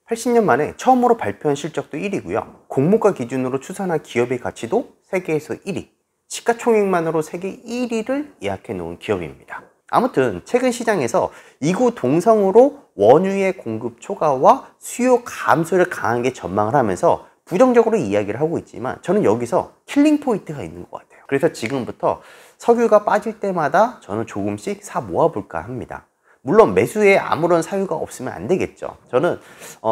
80년 만에 처음으로 발표한 실적도 1위고요. 공모가 기준으로 추산한 기업의 가치도 세계에서 1위, 시가총액만으로 세계 1위를 예약해 놓은 기업입니다. 아무튼 최근 시장에서 이구 동성으로 원유의 공급 초과와 수요 감소를 강하게 전망을 하면서 부정적으로 이야기를 하고 있지만, 저는 여기서 킬링 포인트가 있는 것 같아요. 그래서 지금부터 석유가 빠질 때마다 저는 조금씩 사 모아볼까 합니다. 물론 매수에 아무런 사유가 없으면 안 되겠죠. 저는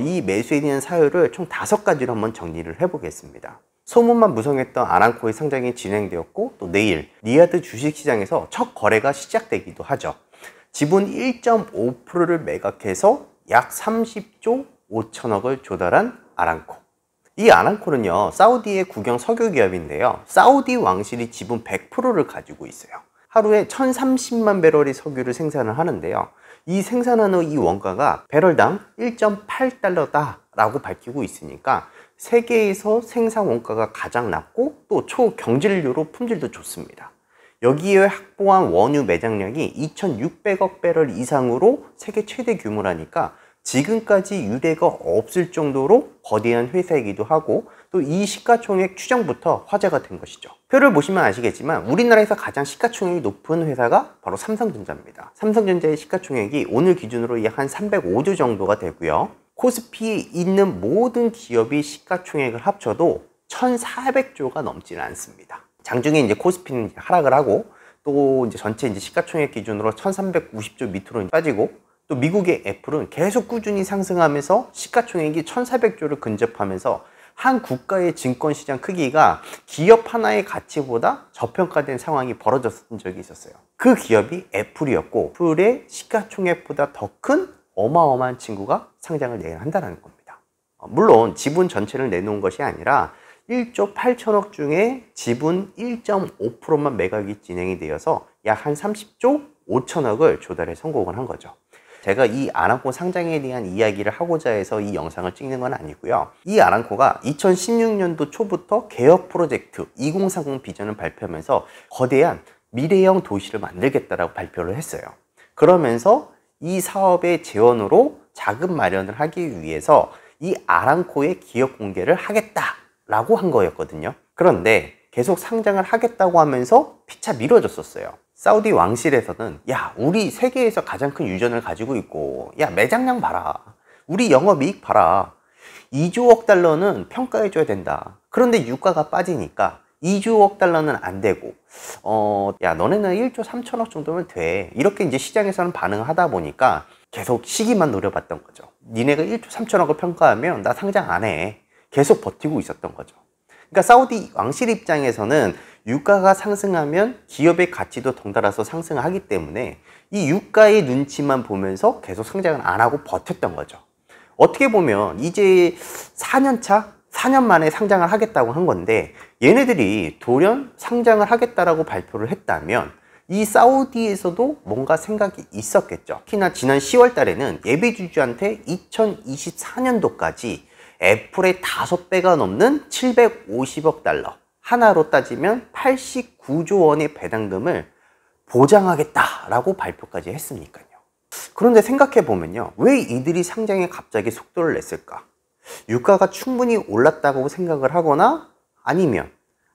이 매수에 대한 사유를 총 5가지로 한번 정리를 해보겠습니다. 소문만 무성했던 아람코의 상장이 진행되었고, 또 내일 리야드 주식시장에서 첫 거래가 시작되기도 하죠. 지분 1.5%를 매각해서 약 30조 5천억을 조달한 아람코. 이 아람코는요, 사우디의 국영 석유 기업인데요, 사우디 왕실이 지분 100%를 가지고 있어요. 하루에 1030만 배럴의 석유를 생산을 하는데요, 이 생산하는 이 원가가 배럴당 1.8달러다 라고 밝히고 있으니까 세계에서 생산 원가가 가장 낮고 또 초경질유로 품질도 좋습니다. 여기에 확보한 원유 매장량이 2600억 배럴 이상으로 세계 최대 규모라니까 지금까지 유례가 없을 정도로 거대한 회사이기도 하고, 또 이 시가총액 추정부터 화제가 된 것이죠. 표를 보시면 아시겠지만 우리나라에서 가장 시가총액이 높은 회사가 바로 삼성전자입니다. 삼성전자의 시가총액이 오늘 기준으로 약 한 305조 정도가 되고요. 코스피에 있는 모든 기업이 시가총액을 합쳐도 1400조가 넘지는 않습니다. 장중에 이제 코스피는 하락을 하고, 또 이제 전체 이제 시가총액 기준으로 1390조 밑으로 빠지고, 또 미국의 애플은 계속 꾸준히 상승하면서 시가총액이 1400조를 근접하면서 한 국가의 증권시장 크기가 기업 하나의 가치보다 저평가된 상황이 벌어졌던 적이 있었어요. 그 기업이 애플이었고, 애플의 시가총액보다 더 큰 어마어마한 친구가 상장을 내야 한다는 겁니다. 물론 지분 전체를 내놓은 것이 아니라 1조 8천억 중에 지분 1.5%만 매각이 진행이 되어서 약 한 30조 5천억을 조달해 성공을 한 거죠. 제가 이 아람코 상장에 대한 이야기를 하고자 해서 이 영상을 찍는 건 아니고요. 이 아람코가 2016년도 초부터 개혁 프로젝트 2030 비전을 발표하면서 거대한 미래형 도시를 만들겠다라고 발표를 했어요. 그러면서 이 사업의 재원으로 자금 마련을 하기 위해서 이 아람코의 기업 공개를 하겠다라고 한 거였거든요. 그런데 계속 상장을 하겠다고 하면서 피차 미뤄졌었어요. 사우디 왕실에서는 야, 우리 세계에서 가장 큰 유전을 가지고 있고, 야, 매장량 봐라, 우리 영업이익 봐라, 2조억 달러는 평가해 줘야 된다. 그런데 유가가 빠지니까 2조억 달러는 안 되고, 야, 너네는 1조 3천억 정도면 돼, 이렇게 이제 시장에서는 반응을 하다 보니까 계속 시기만 노려봤던 거죠. 니네가 1조 3천억을 평가하면 나 상장 안 해, 계속 버티고 있었던 거죠. 그러니까 사우디 왕실 입장에서는 유가가 상승하면 기업의 가치도 덩달아서 상승하기 때문에 이 유가의 눈치만 보면서 계속 상장을 안 하고 버텼던 거죠. 어떻게 보면 이제 4년 만에 상장을 하겠다고 한 건데, 얘네들이 돌연 상장을 하겠다라고 발표를 했다면 이 사우디에서도 뭔가 생각이 있었겠죠. 특히나 지난 10월 달에는 예비주주한테 2024년도까지 애플의 5배가 넘는 750억 달러, 하나로 따지면 89조 원의 배당금을 보장하겠다라고 발표까지 했으니까요. 그런데 생각해보면요, 왜 이들이 상장에 갑자기 속도를 냈을까? 유가가 충분히 올랐다고 생각을 하거나, 아니면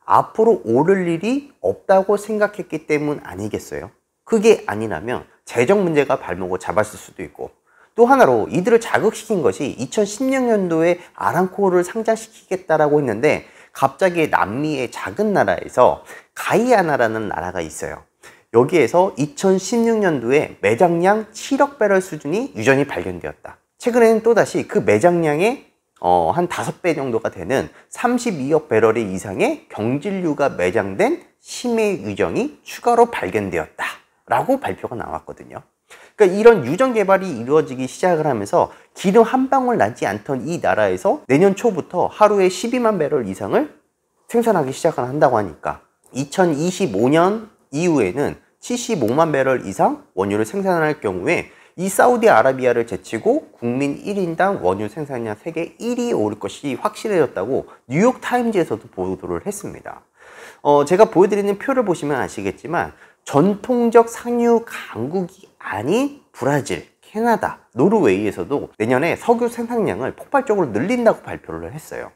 앞으로 오를 일이 없다고 생각했기 때문 아니겠어요? 그게 아니라면 재정 문제가 발목을 잡았을 수도 있고, 또 하나로 이들을 자극시킨 것이 2016년도에 아람코를 상장시키겠다라고 했는데, 갑자기 남미의 작은 나라에서 가이아나라는 나라가 있어요. 여기에서 2016년도에 매장량 7억 배럴 수준이 유전이 발견되었다. 최근에는 또다시 그 매장량의 한 5배 정도가 되는 32억 배럴의 이상의 경질유가 매장된 심해 유정이 추가로 발견되었다 라고 발표가 나왔거든요. 그러니까 이런 유전 개발이 이루어지기 시작을 하면서 기름 한 방울 나지 않던 이 나라에서 내년 초부터 하루에 12만 배럴 이상을 생산하기 시작을 한다고 하니까 2025년 이후에는 75만 배럴 이상 원유를 생산할 경우에 이 사우디아라비아를 제치고 국민 1인당 원유 생산량 세계 1위에 오를 것이 확실해졌다고 뉴욕타임즈에서도 보도를 했습니다. 제가 보여드리는 표를 보시면 아시겠지만 전통적 상유 강국이 아닌 브라질, 캐나다, 노르웨이에서도 내년에 석유 생산량을 폭발적으로 늘린다고 발표를 했어요.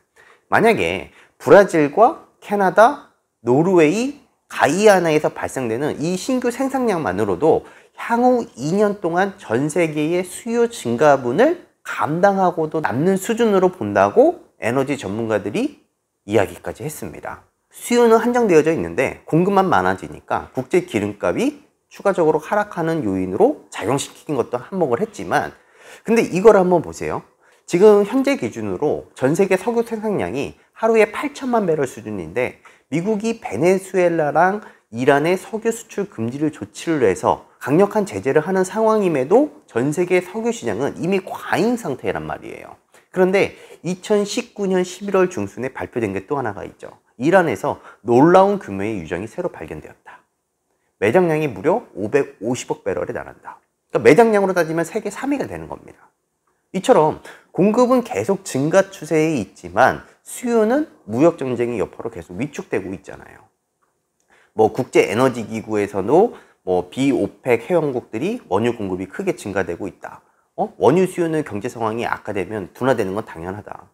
만약에 브라질과 캐나다, 노르웨이, 가이아나에서 발생되는 이 신규 생산량만으로도 향후 2년 동안 전 세계의 수요 증가분을 감당하고도 남는 수준으로 본다고 에너지 전문가들이 이야기까지 했습니다. 수요는 한정되어져 있는데 공급만 많아지니까 국제 기름값이 추가적으로 하락하는 요인으로 작용시킨 것도 한몫을 했지만, 근데 이걸 한번 보세요. 지금 현재 기준으로 전 세계 석유 생산량이 하루에 8천만 배럴 수준인데 미국이 베네수엘라랑 이란의 석유 수출 금지를 조치를 해서 강력한 제재를 하는 상황임에도 전 세계 석유 시장은 이미 과잉 상태란 말이에요. 그런데 2019년 11월 중순에 발표된 게 또 하나가 있죠. 이란에서 놀라운 규모의 유정이 새로 발견되었다. 매장량이 무려 550억 배럴에 달한다. 그러니까 매장량으로 따지면 세계 3위가 되는 겁니다. 이처럼 공급은 계속 증가 추세에 있지만 수요는 무역 전쟁의 여파로 계속 위축되고 있잖아요. 국제 에너지 기구에서도 비오펙 회원국들이 원유 공급이 크게 증가되고 있다. 원유 수요는 경제 상황이 악화되면 둔화되는 건 당연하다.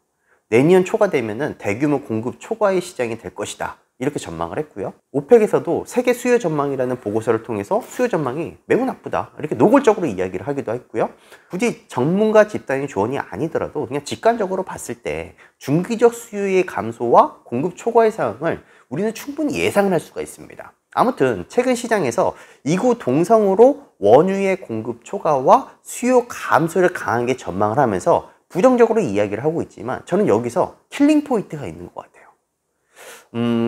내년 초가 되면은 대규모 공급 초과의 시장이 될 것이다. 이렇게 전망을 했고요. 오펙에서도 세계 수요 전망이라는 보고서를 통해서 수요 전망이 매우 나쁘다. 이렇게 노골적으로 이야기를 하기도 했고요. 굳이 전문가 집단의 조언이 아니더라도 그냥 직관적으로 봤을 때 중기적 수요의 감소와 공급 초과의 상황을 우리는 충분히 예상을 할 수가 있습니다. 아무튼 최근 시장에서 이구동성으로 원유의 공급 초과와 수요 감소를 강하게 전망을 하면서 부정적으로 이야기를 하고 있지만 저는 여기서 킬링 포인트가 있는 것 같아요.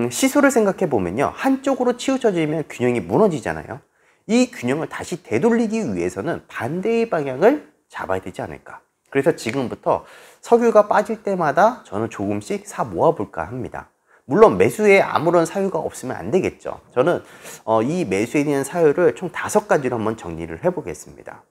시소를 생각해 보면요, 한쪽으로 치우쳐지면 균형이 무너지잖아요. 이 균형을 다시 되돌리기 위해서는 반대의 방향을 잡아야 되지 않을까. 그래서 지금부터 석유가 빠질 때마다 저는 조금씩 사 모아 볼까 합니다. 물론 매수에 아무런 사유가 없으면 안 되겠죠. 저는 이 매수에 대한 사유를 총 5가지로 한번 정리를 해 보겠습니다.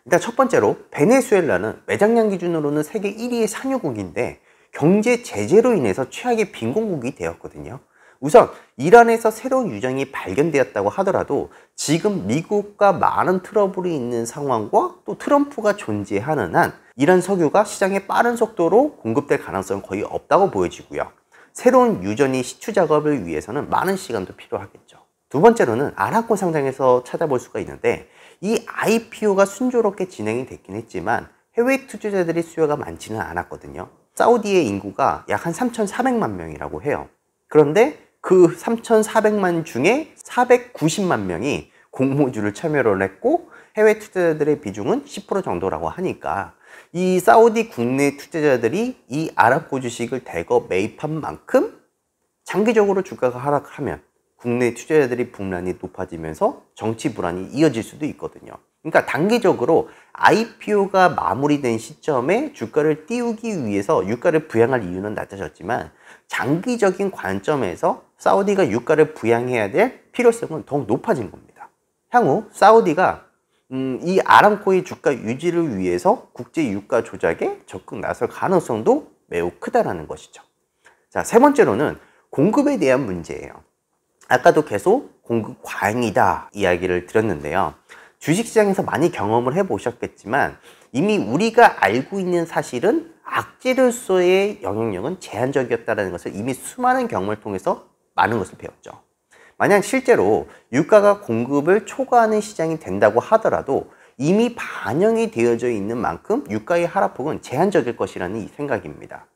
일단 첫 번째로, 베네수엘라는 매장량 기준으로는 세계 1위의 산유국인데 경제 제재로 인해서 최악의 빈곤국이 되었거든요. 우선 이란에서 새로운 유정이 발견되었다고 하더라도 지금 미국과 많은 트러블이 있는 상황과 또 트럼프가 존재하는 한 이란 석유가 시장에 빠른 속도로 공급될 가능성은 거의 없다고 보여지고요. 새로운 유전이 시추 작업을 위해서는 많은 시간도 필요하겠죠. 두 번째로는 아람코 상장에서 찾아볼 수가 있는데 이 IPO가 순조롭게 진행이 됐긴 했지만 해외 투자자들의 수요가 많지는 않았거든요. 사우디의 인구가 약 한 3,400만 명이라고 해요. 그런데 그 3,400만 중에 490만 명이 공모주를 참여를 했고 해외 투자자들의 비중은 10% 정도라고 하니까 이 사우디 국내 투자자들이 이 아람코 주식을 대거 매입한 만큼 장기적으로 주가가 하락하면 국내 투자자들이 분란이 높아지면서 정치 불안이 이어질 수도 있거든요. 그러니까 단기적으로 IPO가 마무리된 시점에 주가를 띄우기 위해서 유가를 부양할 이유는 낮아졌지만 장기적인 관점에서 사우디가 유가를 부양해야 될 필요성은 더욱 높아진 겁니다. 향후 사우디가 이 아람코의 주가 유지를 위해서 국제 유가 조작에 적극 나설 가능성도 매우 크다라는 것이죠. 자, 세 번째로는 공급에 대한 문제예요. 아까도 계속 공급 과잉이다 이야기를 드렸는데요. 주식시장에서 많이 경험을 해보셨겠지만 이미 우리가 알고 있는 사실은 악재로서의 영향력은 제한적이었다는 것을 이미 수많은 경험을 통해서 많은 것을 배웠죠. 만약 실제로 유가가 공급을 초과하는 시장이 된다고 하더라도 이미 반영이 되어져 있는 만큼 유가의 하락폭은 제한적일 것이라는 이 생각입니다.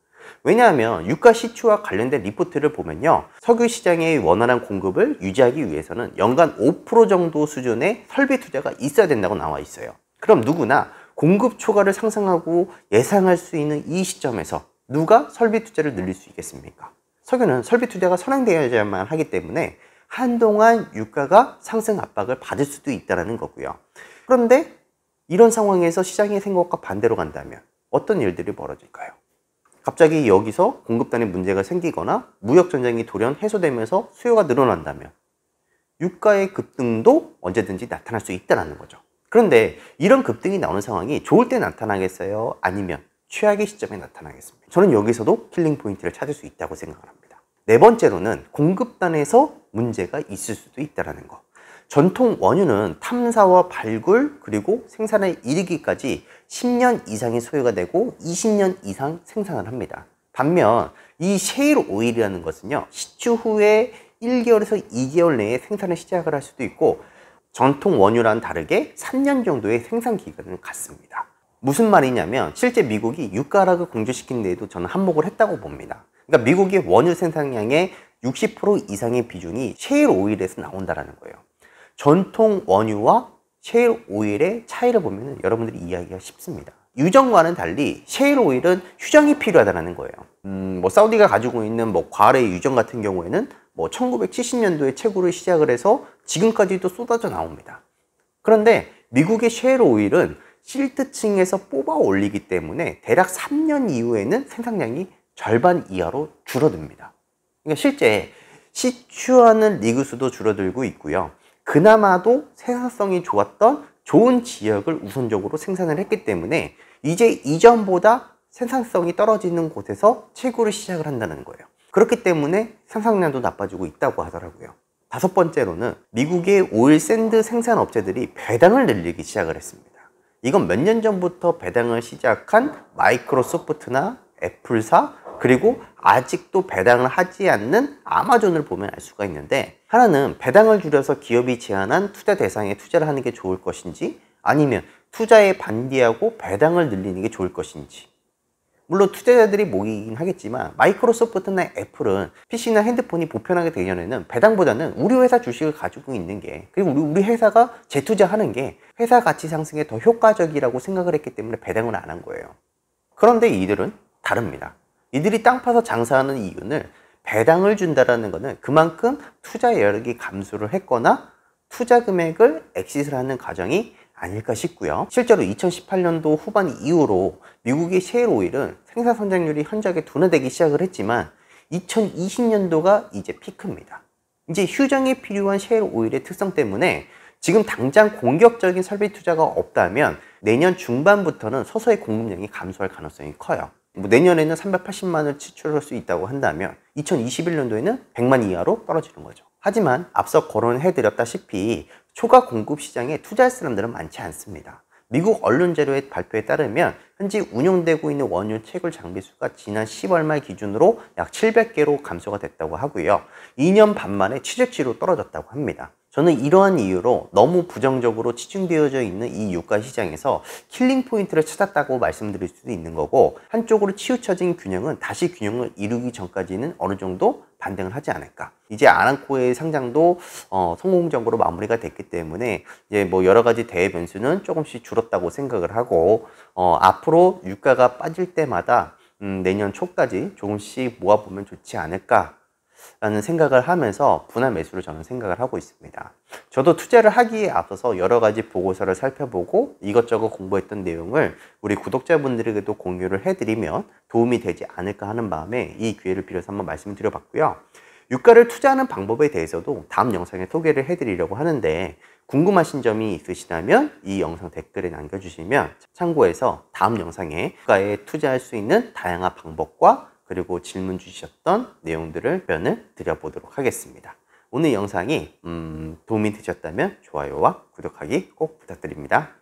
왜냐하면 유가 시추와 관련된 리포트를 보면요, 석유 시장의 원활한 공급을 유지하기 위해서는 연간 5% 정도 수준의 설비 투자가 있어야 된다고 나와 있어요. 그럼 누구나 공급 초과를 상상하고 예상할 수 있는 이 시점에서 누가 설비 투자를 늘릴 수 있겠습니까? 석유는 설비 투자가 선행되어야만 하기 때문에 한동안 유가가 상승 압박을 받을 수도 있다는 거고요. 그런데 이런 상황에서 시장의 생각과 반대로 간다면 어떤 일들이 벌어질까요? 갑자기 여기서 공급단에 문제가 생기거나 무역전쟁이 돌연 해소되면서 수요가 늘어난다면 유가의 급등도 언제든지 나타날 수 있다는 거죠. 그런데 이런 급등이 나오는 상황이 좋을 때 나타나겠어요? 아니면 최악의 시점에 나타나겠습니까? 저는 여기서도 킬링 포인트를 찾을 수 있다고 생각을 합니다. 네 번째로는 공급단에서 문제가 있을 수도 있다는 거. 전통 원유는 탐사와 발굴 그리고 생산에 이르기까지 10년 이상의 소요가 되고 20년 이상 생산을 합니다. 반면 이 셰일 오일이라는 것은요, 시추 후에 1개월에서 2개월 내에 생산을 시작을 할 수도 있고, 전통 원유와는 다르게 3년 정도의 생산 기간을 갖습니다. 무슨 말이냐면 실제 미국이 유가 하락을 공조시킨 데에도 저는 한몫을 했다고 봅니다. 그러니까 미국의 원유 생산량의 60% 이상의 비중이 셰일 오일에서 나온다는 거예요. 전통 원유와 셰일 오일의 차이를 보면 여러분들이 이해하기가 쉽습니다. 유정과는 달리 셰일 오일은 휴정이 필요하다는 거예요. 사우디가 가지고 있는 과레 유정 같은 경우에는 1970년도에 채굴을 시작을 해서 지금까지도 쏟아져 나옵니다. 그런데 미국의 셰일 오일은 실트층에서 뽑아 올리기 때문에 대략 3년 이후에는 생산량이 절반 이하로 줄어듭니다. 그러니까 실제 시추하는 리그 수도 줄어들고 있고요. 그나마도 생산성이 좋았던 좋은 지역을 우선적으로 생산을 했기 때문에 이제 이전보다 생산성이 떨어지는 곳에서 채굴을 시작을 한다는 거예요. 그렇기 때문에 생산량도 나빠지고 있다고 하더라고요. 5번째로는 미국의 오일 샌드 생산 업체들이 배당을 늘리기 시작을 했습니다. 이건 몇 년 전부터 배당을 시작한 마이크로소프트나 애플사, 그리고 아직도 배당을 하지 않는 아마존을 보면 알 수가 있는데, 하나는 배당을 줄여서 기업이 제안한 투자 대상에 투자를 하는 게 좋을 것인지, 아니면 투자에 반대하고 배당을 늘리는 게 좋을 것인지. 물론 투자자들이 모이긴 하겠지만 마이크로소프트나 애플은 PC나 핸드폰이 보편하게 되기 전에는 배당보다는 우리 회사 주식을 가지고 있는 게, 그리고 우리 회사가 재투자하는 게 회사 가치 상승에 더 효과적이라고 생각을 했기 때문에 배당을 안 한 거예요. 그런데 이들은 다릅니다. 이들이 땅 파서 장사하는 이유는 배당을 준다라는 것은 그만큼 투자 여력이 감소를 했거나 투자 금액을 엑시트를 하는 과정이 아닐까 싶고요. 실제로 2018년도 후반 이후로 미국의 셰일 오일은 생산 성장률이 현저하게 둔화되기 시작을 했지만 2020년도가 이제 피크입니다. 이제 휴정에 필요한 셰일 오일의 특성 때문에 지금 당장 공격적인 설비 투자가 없다면 내년 중반부터는 서서히 공급량이 감소할 가능성이 커요. 내년에는 380만을 지출할 수 있다고 한다면 2021년도에는 100만 이하로 떨어지는 거죠. 하지만 앞서 거론해드렸다시피 초과 공급 시장에 투자할 사람들은 많지 않습니다. 미국 언론 자료의 발표에 따르면 현재 운영되고 있는 원유 채굴 장비 수가 지난 10월 말 기준으로 약 700개로 감소가 됐다고 하고요. 2년 반 만에 최저치로 떨어졌다고 합니다. 저는 이러한 이유로 너무 부정적으로 치중되어져 있는 이 유가 시장에서 킬링 포인트를 찾았다고 말씀드릴 수도 있는 거고, 한쪽으로 치우쳐진 균형은 다시 균형을 이루기 전까지는 어느 정도 반등을 하지 않을까. 이제 아람코의 상장도 성공적으로 마무리가 됐기 때문에 이제 여러 가지 대외 변수는 조금씩 줄었다고 생각을 하고, 앞으로 유가가 빠질 때마다 내년 초까지 조금씩 모아보면 좋지 않을까 라는 생각을 하면서 분할 매수를 저는 생각을 하고 있습니다. 저도 투자를 하기에 앞서서 여러 가지 보고서를 살펴보고 이것저것 공부했던 내용을 우리 구독자분들에게도 공유를 해드리면 도움이 되지 않을까 하는 마음에 이 기회를 빌어서 한번 말씀을 드려봤고요. 유가를 투자하는 방법에 대해서도 다음 영상에 소개를 해드리려고 하는데, 궁금하신 점이 있으시다면 이 영상 댓글에 남겨주시면 참고해서 다음 영상에 유가에 투자할 수 있는 다양한 방법과 그리고 질문 주셨던 내용들을 변을 드려보도록 하겠습니다. 오늘 영상이 도움이 되셨다면 좋아요와 구독하기 꼭 부탁드립니다.